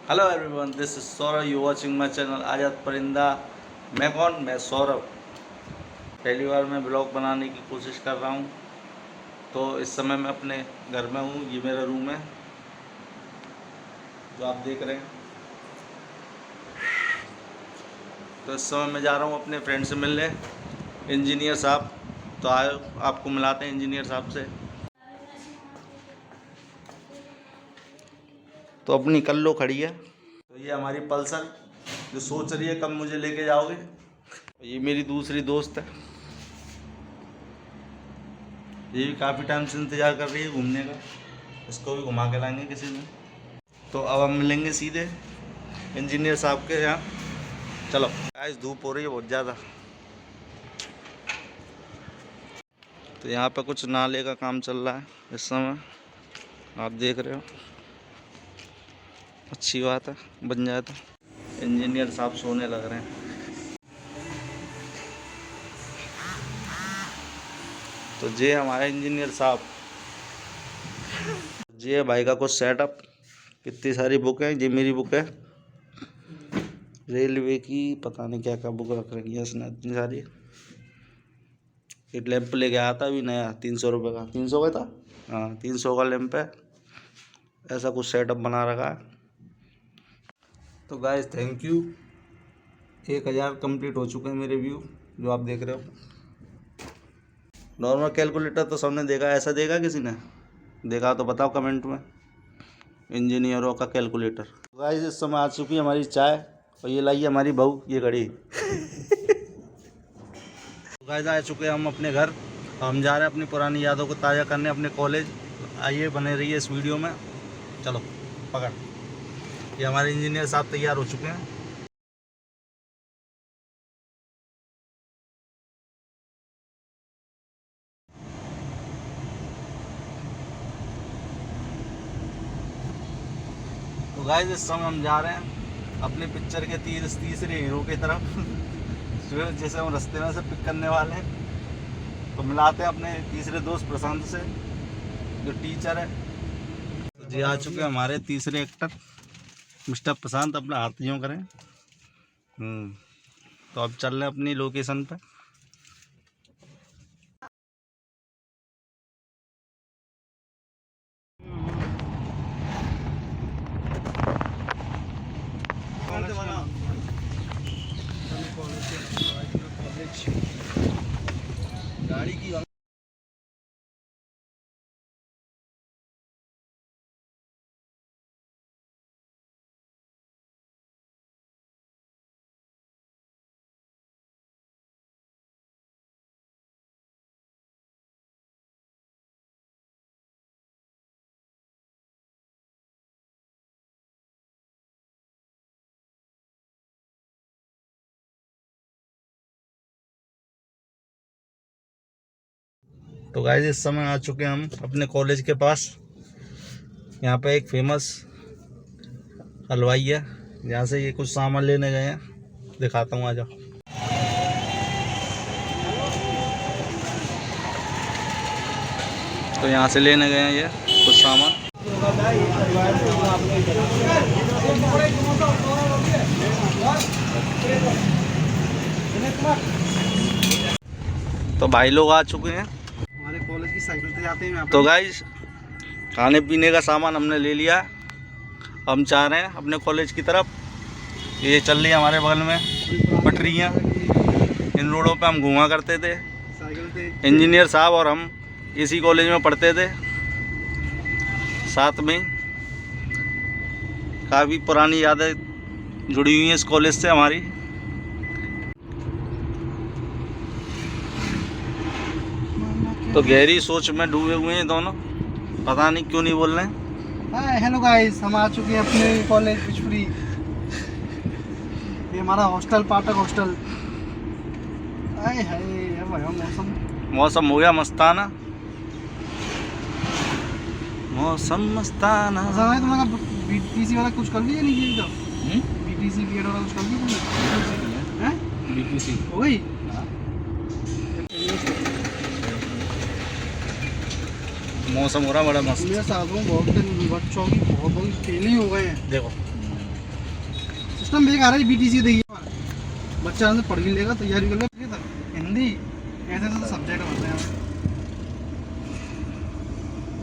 Hello everyone, this is Saurabh, you watching my channel Azad Parinda. मैं कौन? मैं सौरभ। पहली बार मैं ब्लॉग बनाने की कोशिश कर रहा हूँ। तो इस समय मैं अपने घर में हूँ। ये मेरा रूम है जो आप देख रहे हैं। तो इस समय मैं जा रहा हूँ अपने फ्रेंड से मिलने, इंजीनियर साहब। तो आए आपको मिलाते हैं इंजीनियर साहब से। तो अपनी कल्लो खड़ी है। तो ये हमारी पल्सर जो सोच रही है कब मुझे लेके जाओगे। ये मेरी दूसरी दोस्त है, ये भी काफ़ी टाइम से इंतज़ार कर रही है घूमने का। इसको भी घुमा के लाएंगे किसी दिन। तो अब हम मिलेंगे सीधे इंजीनियर साहब के यहाँ। चलो। आज धूप हो रही है बहुत ज़्यादा। तो यहाँ पे कुछ नाले का काम चल रहा है इस समय, आप देख रहे हो। अच्छी बात है, बन जाए तो। इंजीनियर साहब सोने लग रहे हैं। तो ये हमारे इंजीनियर साहब, ये भाई का कुछ सेटअप। कितनी सारी बुक है। ये मेरी बुक है रेलवे की, पता नहीं क्या क्या बुक रख रखी है इसने इतनी सारी। एक लैंप लेके आया था अभी नया, 300 रुपये का। 300 का था, हाँ 300 का लैंप है। ऐसा कुछ सेटअप बना रखा है। तो गाइस थैंक यू। 1000 कंप्लीट हो चुके हैं मेरे व्यू, जो आप देख रहे हो। नॉर्मल कैलकुलेटर तो सबने देखा, ऐसा देखा किसी ने? देखा तो बताओ कमेंट में। इंजीनियरों का कैलकुलेटर। तो गाइस इस समय आ चुकी है हमारी चाय, और ये लाई है हमारी बहू, ये घड़ी। तो गाइस आ चुके हैं हम अपने घर। हम जा रहे हैं अपनी पुरानी यादों को ताज़ा करने अपने कॉलेज। आइए बने रहिए इस वीडियो में। चलो पकड़। ये हमारे इंजीनियर साहब तैयार हो चुके हैं। तो गाइस इस समय हम जा रहे हैं अपनी पिक्चर के तीसरे हीरो की तरफ। जो जैसे हम रास्ते में से पिक करने वाले हैं। तो मिलाते हैं अपने तीसरे दोस्त प्रशांत से, जो टीचर है। तो जी आ चुके हैं हमारे तीसरे एक्टर मिस्टर प्रशांत। अपना हाथ यूँ करें। तो अब चल रहे हैं अपनी लोकेशन पे। गाड़ी की तो गाइस इस समय आ चुके हैं हम अपने कॉलेज के पास। यहाँ पे एक फेमस हलवाई है, जहाँ से ये कुछ सामान लेने गए हैं। दिखाता हूँ, आ जाओ। तो यहाँ से लेने गए हैं ये कुछ सामान। तो भाई लोग आ चुके हैं हमारे कॉलेज की साइकिल से जाते हैं। तो गाइस खाने पीने का सामान हमने ले लिया। हम चाह रहे हैं अपने कॉलेज की तरफ। ये चल रही है हमारे बगल में पटरियाँ। इन रोडों पे हम घूमा करते थे, इंजीनियर साहब और हम इसी कॉलेज में पढ़ते थे साथ में। काफ़ी पुरानी यादें जुड़ी हुई हैं इस कॉलेज से हमारी। तो गहरी सोच में डूबे हुए हैं दोनों, पता नहीं क्यों नहीं बोल रहे हैं। हेलो गाइस, हम आ चुके हैं अपने कॉलेज पिछड़ी। ये हमारा हॉस्टल, पाठक हॉस्टल। आए हाय मौसम हो गया मस्ताना, मौसम मस्ताना। है तुम्हारा बीटीसी वाला कुछ कर लिया नहीं? तो बीटीसी बीएड वाला कुछ कर लिया तुमने? हैं बीटीसी हो गई? मौसम हो रहा बड़ा मस्त। मेरे साथ में बहुत बच्चों की बहुत फेल ही हो गए हैं। देखो सिस्टम बेकार है बीटीसी। देखिए बच्चा से पढ़ भी लेगा, तैयारी कर लेगा, हिंदी ऐसे ऐसे सब्जेक्ट होते हैं।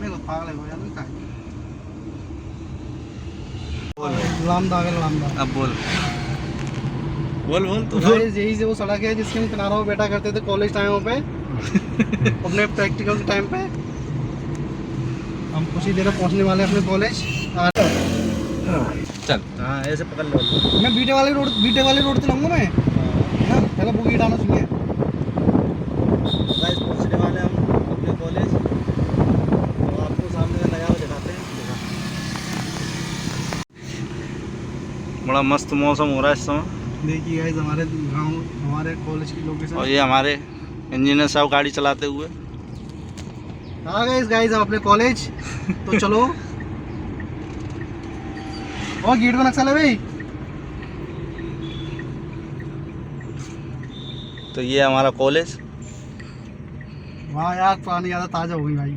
मेरे को पागल हो यार का लामदा है लामदा। अब बोल बोल बोल तू तो यही से वो सड़क है जिसके हम किनारों पे बैठा करते थे कॉलेज टाइमों पे अपने प्रैक्टिकल टाइम पे। हम कुछ ही देर में पहुंचने वाले हैं अपने कॉलेज। चल हाँ ऐसे पकड़ लो। मैं बीटे वाले रोड से लाऊंगा मैं, है ना। पहले बुक हटाना चाहिए। गाइस पहुंचने वाले हम अपने कॉलेज, तो आपको सामने का नज़ारा दिखाते हैं। बड़ा मस्त मौसम हो रहा है इस समय। देखिए गाइस हमारे गांव, हमारे कॉलेज की लोकेशन। और ये हमारे इंजीनियर साहब गाड़ी चलाते हुए आ गए गाइस हम अपने कॉलेज। तो चलो और गेट का नक्शा ले भाई। तो ये हमारा कॉलेज। वाह यार पुरानी यादें ताज़ा हो गई भाई।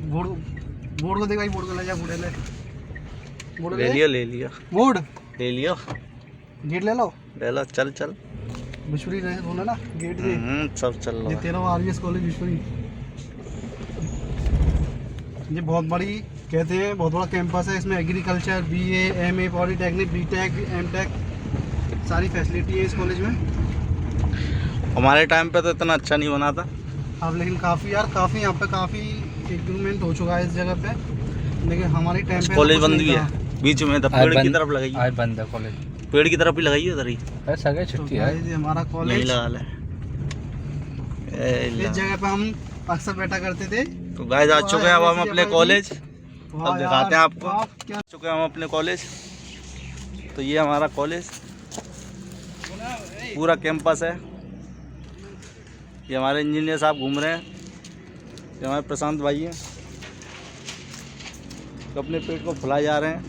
बोर्ड को देख भाई, बोर्ड को ले जा, बोर्ड ले लियो बोर्ड ले लियो गेट ले लो। चल चल बिशपुरी रहे बोला ना गेट ये सब चल ये रहा है। तेरा आरवीएस कॉलेज बिशपुरी। ये बहुत बड़ी कहते हैं, बहुत बड़ा कैंपस है। इसमें agriculture, BA, MA, polytechnic, BTech, MTech सारी फैसिलिटी है इस कॉलेज में। हमारे टाइम पे तो इतना अच्छा नहीं बना था। अब लेकिन काफ़ी यहाँ पे काफ़ी इम्प्रूवमेंट हो चुका है इस जगह पे। लेकिन हमारे टाइम पे कॉलेज बंद भी है बीच में, पेड़ की तरफ लगाई आज बंद है कॉलेज, पेड़ की तरफ ही लगाई है उधर ही। सगे छुट्टी है। ये हमारा नहीं कॉलेज लगा ले इस जगह पे हम अक्सर बैठा करते थे। तो गाइस आ चुके हैं अब हम अपने कॉलेज। वाह अब दिखाते हैं यार, आपको। वाह, क्या आ चुके हैं हम अपने कॉलेज। तो ये हमारा कॉलेज पूरा कैंपस है। ये हमारे इंजीनियर साहब घूम रहे हैं। ये हमारे प्रशांत भाई हैं, तो अपने पेट को फुलाए जा रहे हैं।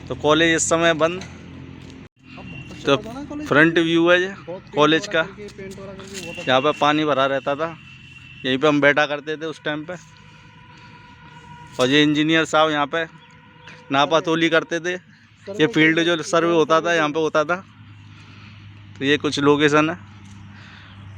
तो कॉलेज इस समय बंद। तो फ्रंट व्यू है ये कॉलेज का। यहाँ पे पानी भरा रहता था, यहीं पे हम बैठा करते थे उस टाइम पे। और ये इंजीनियर साहब यहाँ पे नापा तोली करते थे। ये फील्ड जो सर्वे होता था यहाँ पे होता था। तो ये कुछ लोकेशन है,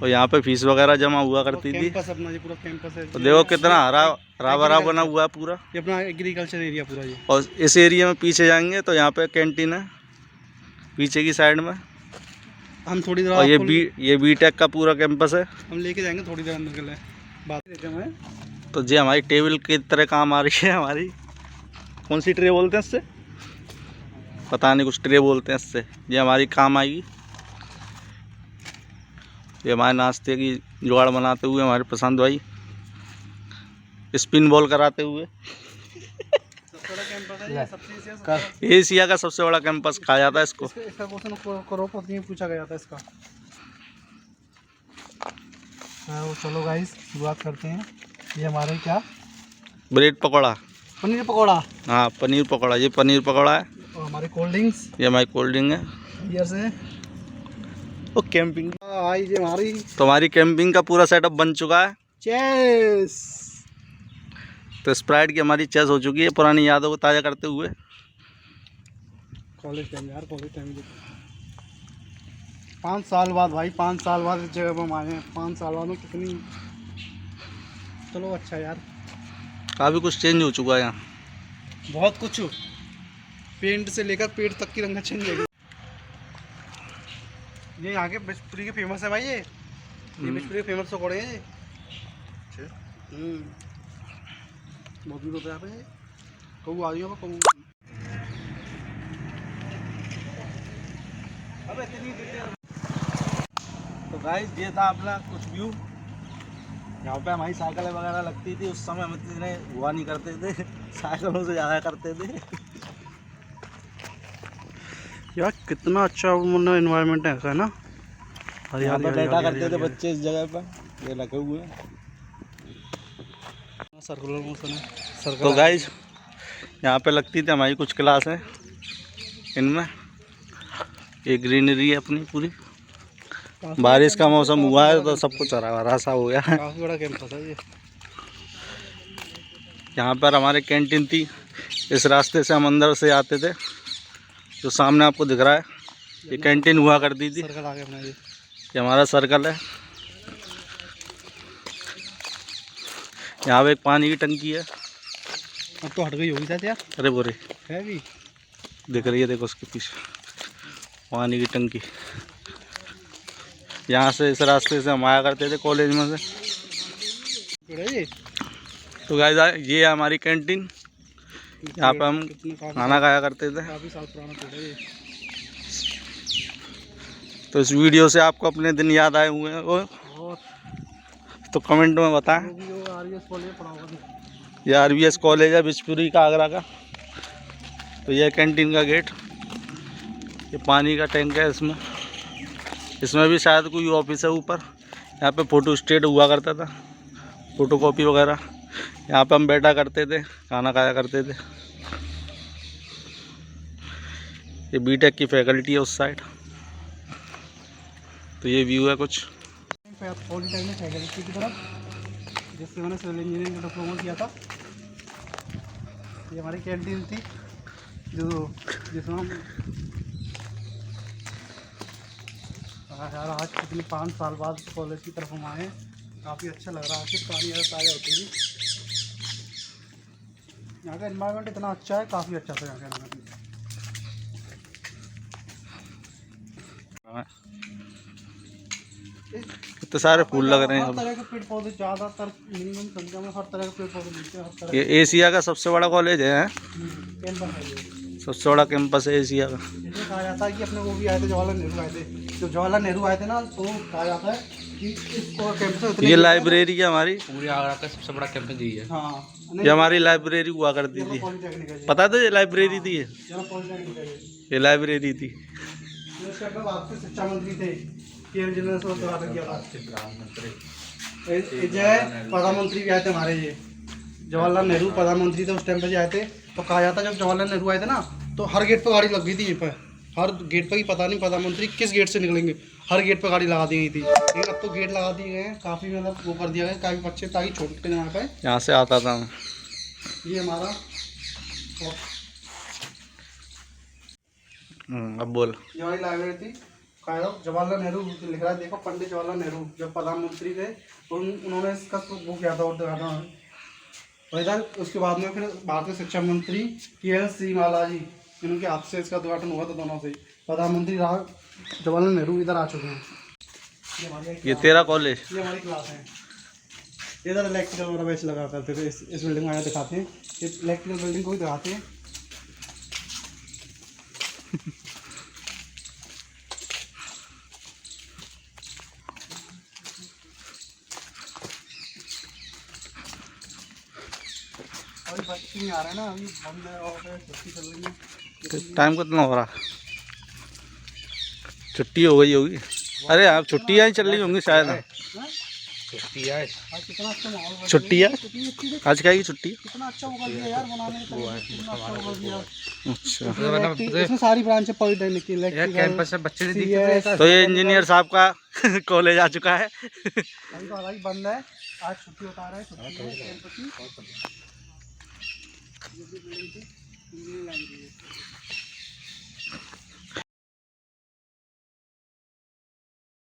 और यहाँ पे फीस वगैरह जमा हुआ करती थी। कैंपस अपना ये पूरा कैंपस है। तो देखो कितना हरा भरा बना हुआ है पूरा। ये अपना एग्रीकल्चर एरिया पूरा ये। और इस एरिया में पीछे जाएंगे तो यहाँ पे कैंटीन है पीछे की साइड में। हम थोड़ी देर और ये बीटेक का पूरा कैंपस है। हम लेके जाएंगे थोड़ी देर अंदर के लिए बात देते हैं। तो ये हमारी टेबल की तरह काम आ रही है। हमारी कौन सी ट्रे बोलते हैं इससे, पता नहीं, कुछ ट्रे बोलते हैं इससे। ये हमारी काम आएगी। ये हमारे नाश्ते की जुगाड़ बनाते हुए हमारे प्रशांत भाई स्पिन बॉल कराते हुए। एशिया का सबसे बड़ा कैंपस कहा जाता है इसको। इसका क्वेश्चन करोड़पति में पूछा गया था इसका। तो चलो गाइस शुरुआत करते हैं। ये हमारे क्या ब्रेड पकौड़ा, पनीर पकौड़ा। हाँ पनीर पकौड़ा, ये पनीर पकौड़ा है। और हमारे कोल्ड ड्रिंक्स, ये हमारी कोल्ड ड्रिंक है। बियर से वो कैंपिंग, आई ये हमारी तो हमारी कैंपिंग का पूरा सेटअप बन चुका है। चेस। तो स्प्राइट की हमारी चेस हो चुकी है पुरानी यादों को ताज़ा करते हुए। कॉलेज टाइम यार, कॉलेज टाइम 5 साल बाद भाई, 5 साल बाद इस जगह पर हम आए हैं। 5 साल बाद में कितनी, चलो अच्छा यार काफ़ी कुछ चेंज हो चुका है यहाँ। बहुत कुछ, पेंट से लेकर पेट तक की रंग चेंज है। ये यहाँ के बिशपुरी के फेमस है भाई। ये बिशपुरी के फेमस पकौड़े हैं ये। बहुत दूर होता है यहाँ पे। कबू आ रही हो कबू। तो गाइस ये था अपना कुछ व्यू। यहाँ पे हमारी साइकिल वगैरह लगती थी उस समय, हम इतने हुआ नहीं करते थे, साइकिलों से ज़्यादा करते थे। यार कितना अच्छा मतलब एनवायरनमेंट है ऐसा, है ना। यहाँ पे बैठा करते थे बच्चे इस जगह पर, ये लगे हुए हैं। सर्कुलर मोशन है। तो गाइस यहाँ पे लगती थी हमारी कुछ क्लास है, इनमें ये ग्रीनरी है अपनी पूरी। बारिश का मौसम हुआ है तो सब कुछ हरा भरा सा हो गया है। काफ़ी बड़ा कैंपस है ये। यहाँ पर हमारे कैंटीन थी, इस रास्ते से हम अंदर से आते थे। जो सामने आपको दिख रहा है ये कैंटीन हुआ करती थी। सर्कल आ गया अपना ये हमारा सर्कल है। यहाँ पे एक पानी की टंकी है। अब तो हट गई होगी शायद यार। अरे बोरे है भी दिख रही है, देखो उसके पीछे पानी की टंकी। यहाँ से इस रास्ते से हम आया करते थे कॉलेज में से। तो गाइस ये है हमारी कैंटीन, यहाँ पे हम खाना खाया करते थे। काफी साल पुराना पेड़ है ये। तो इस वीडियो से आपको अपने दिन याद आए हुए हैं वो तो कमेंट में बताएं। ये RVS कॉलेज है बिचपुरी का, आगरा का। तो यह कैंटीन का गेट, ये पानी का टैंक है। इसमें भी शायद कोई ऑफिस है ऊपर। यहाँ पे फ़ोटो स्टेट हुआ करता था, फ़ोटो कॉपी वगैरह। यहाँ पे हम बैठा करते थे, खाना खाया करते थे। ये बीटेक की फैकल्टी है उस साइड। तो ये व्यू है कुछ पॉलिटेक्निक फैकल्टी की तरफ, जिससे मैंने सिविल इंजीनियरिंग का डिप्लोमा किया था। ये हमारी कैंटीन थी जिसमें हम यार आज कितने 5 साल बाद कॉलेज की तरफ हम आए। काफ़ी अच्छा लग रहा है कि पुरानी याद ताज़ा होती थी। यहाँ का एनवायरनमेंट इतना अच्छा है, काफ़ी अच्छा था यहाँ का एनवायरनमेंट। इतने सारे फूल लग रहे हैं। हर तरह के पेड़ पौधे, ज़्यादातर मिनिमम संख्या में हर तरह के पेड़ पौधे मिलते हैं। हर तरह ये एशिया का सबसे बड़ा कॉलेज है। कैंपस है ये। सबसे बड़ा कैंपस है एशिया का। इसमें कहा जाता है कि अपने वो भी आए थे, जवाहरलाल नेहरू आए थे। जब जवाहरलाल नेहरू आए थे ना, तो कहा जाता है कि इस कैंपस में ये लाइब्रेरी है हमारी, पूरे आगरा का सबसे बड़ा कैंपस यही है। हाँ, ये हमारी लाइब्रेरी हुआ करती थी। पॉलिटेक्निक है ये। पता था ये लाइब्रेरी थी। पॉलिटेक्निक है ये। ये लाइब्रेरी थी। इसके अंदर भारत के शिक्षा मंत्री थे, केएम जिन्होंने उसको उद्घाटन किया था। जय प्रधानमंत्री भी आए थे हमारे। ये जवाहरलाल नेहरू प्रधानमंत्री थे उस टाइम पे जो आए थे। तो कहा जाता है जब जवाहरलाल नेहरू आए थे ना, तो हर गेट पर गाड़ी लग गई थी। ये पर हर गेट पर ही पता नहीं प्रधानमंत्री किस गेट से निकलेंगे, हर गेट पर गाड़ी लगा दी गई थी। लेकिन अब तो गेट लगा दिए गए हैं, काफ़ी मतलब वो कर दिया गया काफ़ी बच्चे ताकि छोटे यहाँ पे। यहाँ से आता था मैं। ये हमारा अब बोल। ये हमारी लाइब्रेरी थी। जवाहरलाल नेहरू लिख रहा है, देखो पंडित जवाहरलाल नेहरू जब प्रधानमंत्री थे तो उन्होंने इसका वो किया था उद्घाटन। और इधर उसके बाद में फिर भारतीय शिक्षा मंत्री KN श्रीमाला जी, इनके हाथ से इसका उद्घाटन हुआ था। दोनों से प्रधानमंत्री जवाहरलाल नेहरू इधर आ चुके हैं। ये तेरा कॉलेज, ये हमारी क्लास है। इधर इलेक्ट्रिकल वगैरह वैसे लगा करते थे। इस बिल्डिंग में आया दिखाते हैं, इलेक्ट्रिकल बिल्डिंग को भी दिखाते हैं। अभी बच्चे नहीं आ रहे ना, अभी बंद है और छुट्टी चल रही है। टाइम कितना हो रहा? छुट्टी हो गई होगी। अरे आप छुट्टियाँ ही चल रही होंगी शायद। छुट्टी है आज कितना अच्छा माहौल, छुट्टी है आज, क्या की छुट्टी? कितना अच्छा वो कर दिया यार बनाने में, कितना अच्छा वो कर दिया। अच्छा, इसमें सारी ब्रांच है पॉलिटेक्निक की, कैंपस से बच्चे नहीं CS। तो ये इंजीनियर साहब का कॉलेज आ चुका है। अभी तो हालांकि बंद है, आज छुट्टी बता रहा है। छुट्टी है कैंपस की।